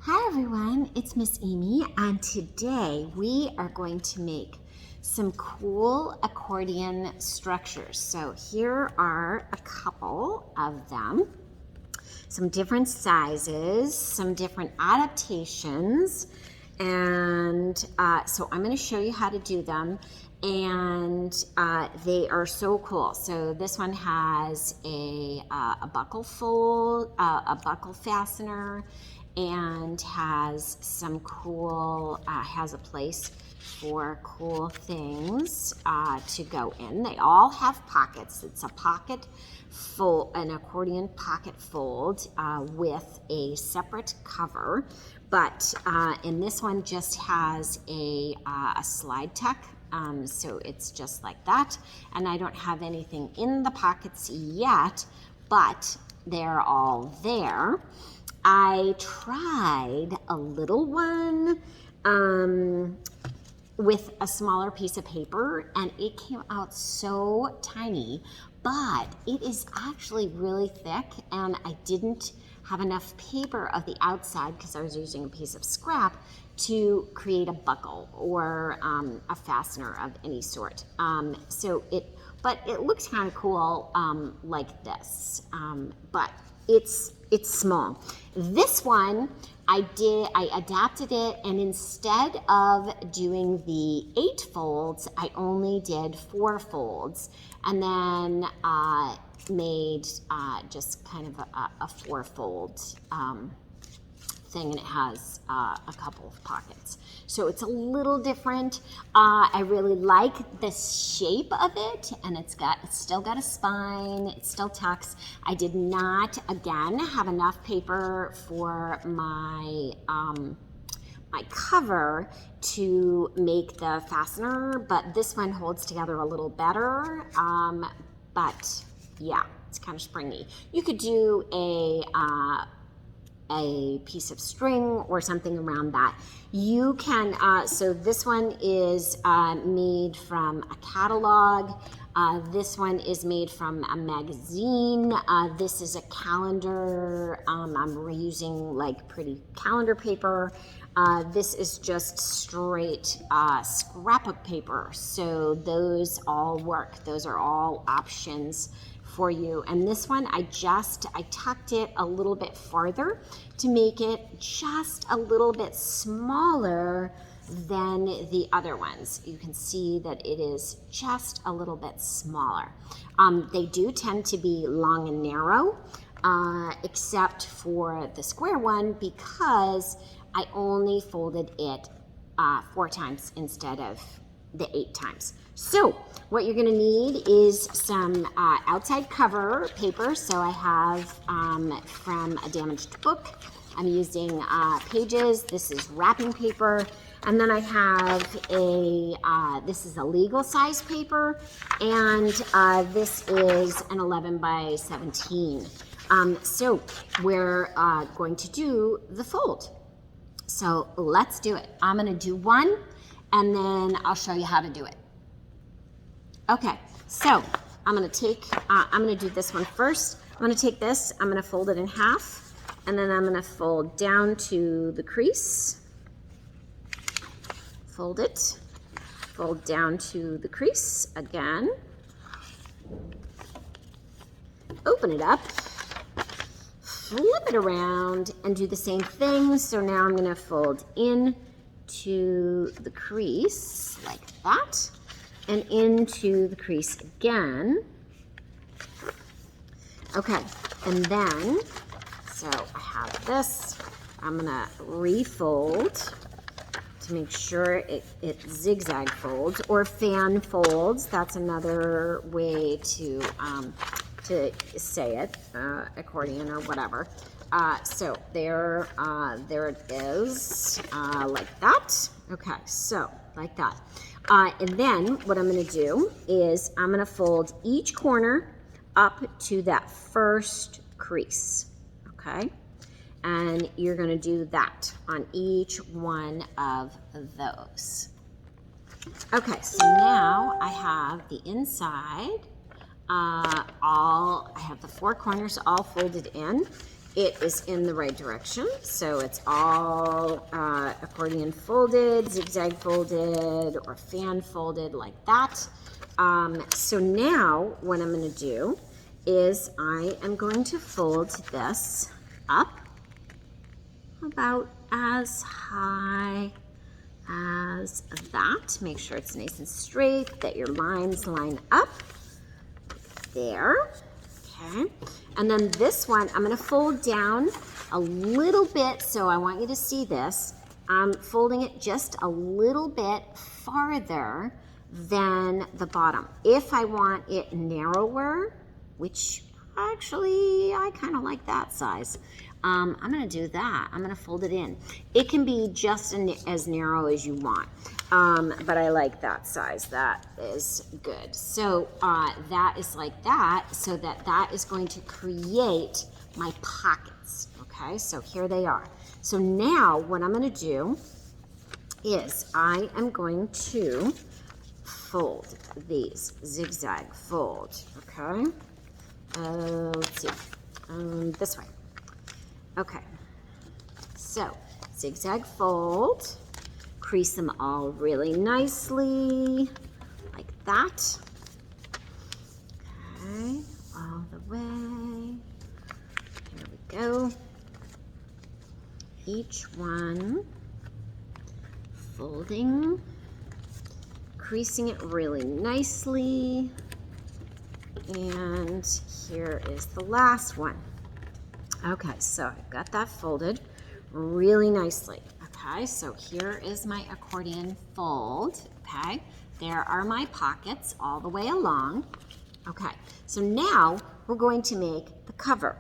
Hi everyone, it's Miss Amy, and today we are going to make some cool accordion structures. So here are a couple of them, some different sizes, some different adaptations, and so I'm going to show you how to do them, and they are so cool. So this one has a buckle fold, a buckle fastener, and has some cool, has a place for cool things to go in. They all have pockets. It's a pocket fold, an accordion pocket fold with a separate cover, but and this one just has a slide tuck. So it's just like that, and I don't have anything in the pockets yet, but they're all there. I tried a little one with a smaller piece of paper, and it came out so tiny, but it is actually really thick, and I didn't have enough paper of the outside because I was using a piece of scrap to create a buckle or a fastener of any sort. But it looks kind of cool like this, but it's small. This one I adapted it, and instead of doing the 8 folds, I only did 4 folds, and then made just kind of a 4-fold thing, and it has a couple of pockets. So it's a little different. I really like the shape of it, and it's still got a spine, it still tucks. I did not, again, have enough paper for my my cover to make the fastener, but this one holds together a little better. But yeah, it's kind of springy. You could do a piece of string or something around that. You can, so this one is made from a catalog. This one is made from a magazine. This is a calendar. I'm reusing like pretty calendar paper. This is just straight scrapbook paper. So those all work. Those are all options for you. And this one, I tucked it a little bit farther to make it just a little bit smaller than the other ones. You can see that it is just a little bit smaller. They do tend to be long and narrow, except for the square one, because I only folded it 4 times instead of the 8 times. So what you're going to need is some outside cover paper. So I have from a damaged book. I'm using Pages. This is wrapping paper. And then I have this is a legal size paper, and this is an 11 by 17. So we're going to do the fold. So let's do it. I'm going to do one, and then I'll show you how to do it. Okay, so I'm going to do this one first. I'm going to take this, I'm going to fold it in half, and then I'm going to fold down to the crease. Fold it, fold down to the crease again. Open it up, flip it around, and do the same thing. So now I'm going to fold in to the crease like that, and into the crease again. Okay, and then, so I have this, I'm gonna refold to make sure it zigzag folds or fan folds. That's another way to say it, accordion or whatever. So there it is, like that. Okay, so like that. And then what I'm going to do is I'm going to fold each corner up to that first crease, okay? And you're going to do that on each one of those. Okay, so now I have the inside I have the 4 corners all folded in, it is in the right direction. So it's all accordion folded, zigzag folded, or fan folded like that. So now what I'm going to do is I am going to fold this up about as high as that. Make sure it's nice and straight, that your lines line up. There. Okay. And then this one, I'm going to fold down a little bit, so I want you to see this. I'm folding it just a little bit farther than the bottom. If I want it narrower, which actually I kind of like that size, I'm going to do that. I'm going to fold it in. It can be just as narrow as you want, but I like that size. That is good. So that is like that, so that is going to create my pockets. Okay, so here they are. So now what I'm going to do is I am going to fold these, zigzag fold. Okay, let's see, this way. Okay, so zigzag fold, crease them all really nicely, like that. Okay, all the way. Here we go. Each one folding, creasing it really nicely. And here is the last one. Okay, so I've got that folded really nicely. Okay, so here is my accordion fold. Okay, there are my pockets all the way along. Okay, so now we're going to make the cover.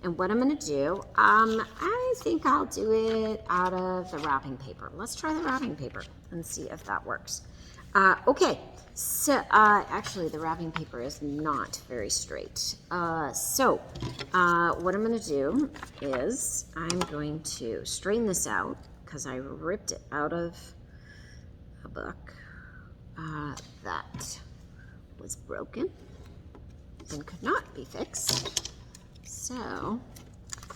And what I'm going to do, I think I'll do it out of the wrapping paper. Let's try the wrapping paper and see if that works. Okay, so actually the wrapping paper is not very straight. So what I'm going to do is I'm going to straighten this out because I ripped it out of a book that was broken and could not be fixed. So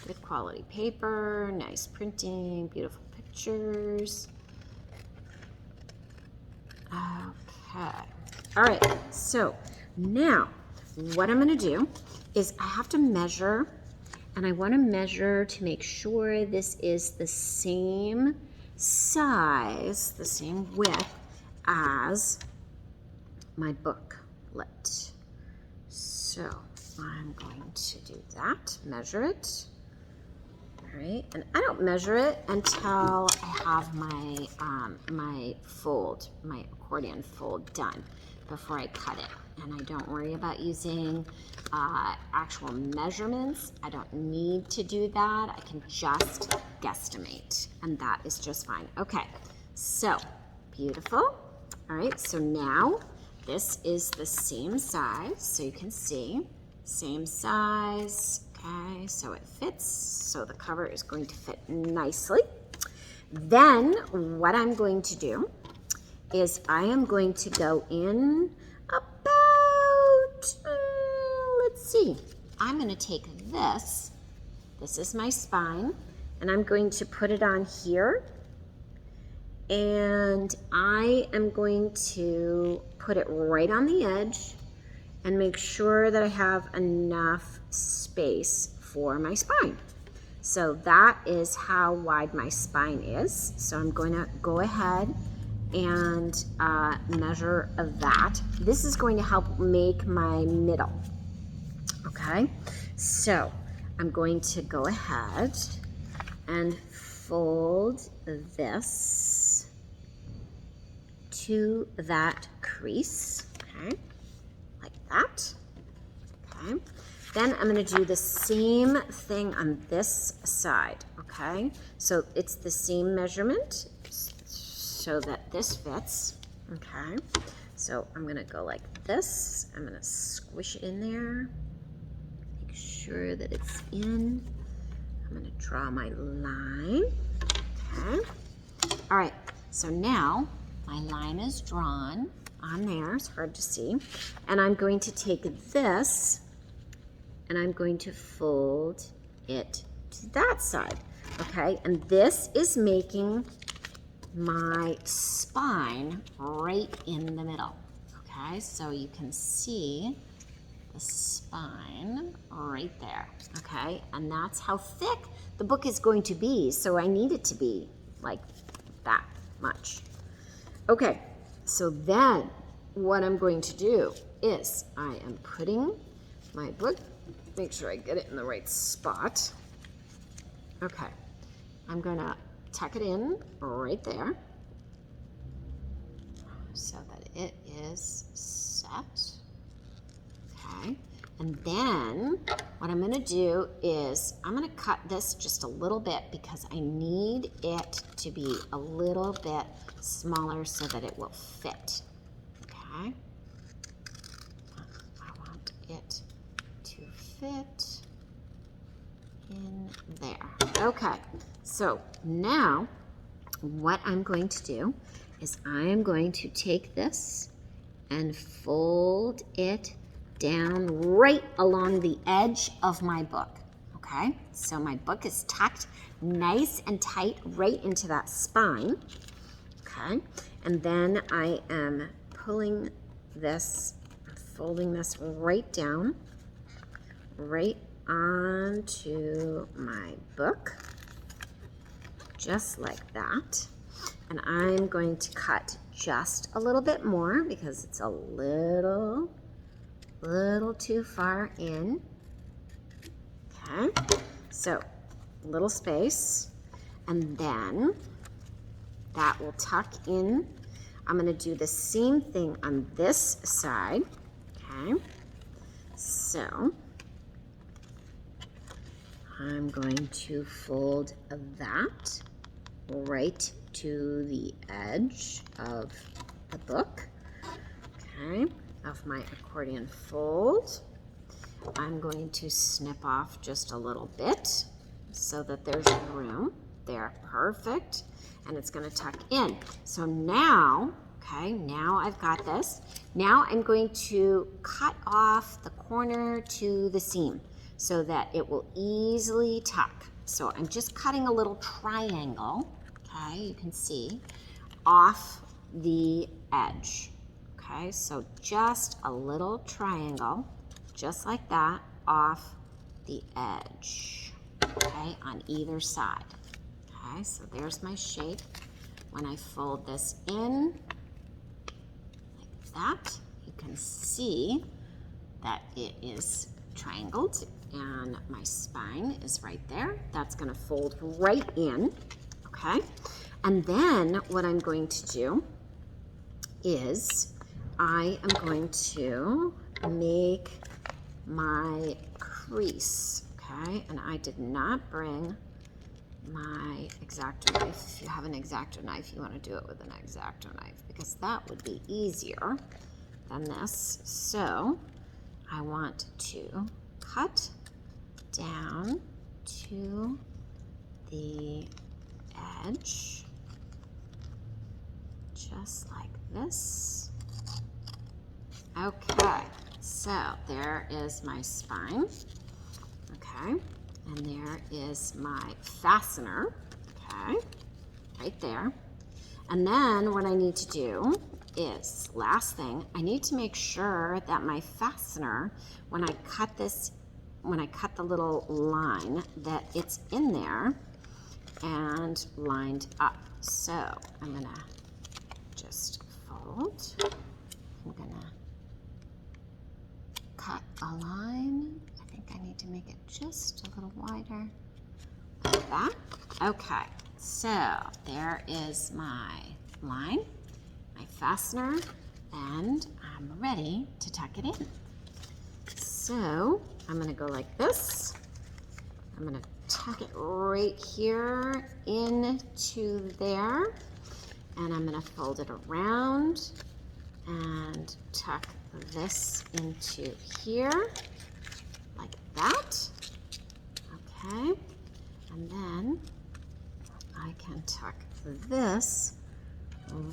good quality paper, nice printing, beautiful pictures. Okay. All right. So now what I'm going to do is I have to measure, and I want to measure to make sure this is the same size, the same width as my booklet. So I'm going to do that, measure it. All right, and I don't measure it until I have my my accordion fold done before I cut it. And I don't worry about using actual measurements. I don't need to do that. I can just guesstimate, and that is just fine. Okay, so beautiful. All right, so now this is the same size, so you can see, same size. Okay, so it fits, so the cover is going to fit nicely. Then what I'm going to do is I am going to go in about, let's see, I'm going to take this is my spine, and I'm going to put it on here, and I am going to put it right on the edge and make sure that I have enough space for my spine. So that is how wide my spine is. So I'm going to go ahead and measure that. This is going to help make my middle. Okay, so I'm going to go ahead and fold this to that crease. Okay, like that. Okay, then I'm going to do the same thing on this side. Okay, so it's the same measurement so that this fits. Okay, so I'm going to go like this. I'm going to squish it in there, make sure that it's in. I'm going to draw my line. Okay, all right, so now my line is drawn on there. It's hard to see. And I'm going to take this and I'm going to fold it to that side, okay? And this is making my spine right in the middle, okay? So you can see the spine right there, okay? And that's how thick the book is going to be, so I need it to be like that much. Okay, so then what I'm going to do is I am putting my book, make sure I get it in the right spot. Okay, I'm gonna tuck it in right there so that it is set. Okay, and then what I'm gonna do is I'm gonna cut this just a little bit because I need it to be a little bit smaller so that it will fit. Okay, I want it to fit in there. Okay, so now what I'm going to do is I am going to take this and fold it down right along the edge of my book, okay? So my book is tucked nice and tight right into that spine, okay? And then I am pulling this, folding this right down, right onto my book, just like that. And I'm going to cut just a little bit more because it's a little too far in. Okay, so little space, and then that will tuck in. I'm going to do the same thing on this side. Okay, so I'm going to fold that right to the edge of the book, okay, of my accordion fold. I'm going to snip off just a little bit so that there's room there. Perfect. And it's going to tuck in. So now, okay, now I've got this. Now I'm going to cut off the corner to the seam so that it will easily tuck. So I'm just cutting a little triangle, okay, you can see, off the edge. Okay, so just a little triangle, just like that, off the edge, okay, on either side. Okay, so there's my shape. When I fold this in like that, you can see that it is triangled and my spine is right there. That's gonna fold right in, okay? And then what I'm going to do is I am going to make my crease, okay? And I did not bring my X-Acto knife. If you have an X-Acto knife, you want to do it with an X-Acto knife because that would be easier than this. So I want to cut down to the edge, just like this. Okay, so there is my spine, okay, and there is my fastener, okay, right there. And then what I need to do is, last thing, I need to make sure that my fastener, when I cut this, when I cut the little line, that it's in there and lined up. So I'm gonna just fold. I'm gonna cut a line. I think I need to make it just a little wider, like that. Okay, so there is my line, my fastener, and I'm ready to tuck it in. So I'm gonna go like this. I'm gonna tuck it right here into there, and I'm gonna fold it around and tuck this into here, like that, okay? And then I can tuck this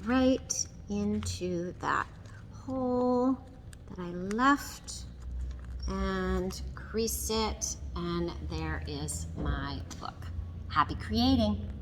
right into that hole that I left and creased it, and there is my book. Happy creating.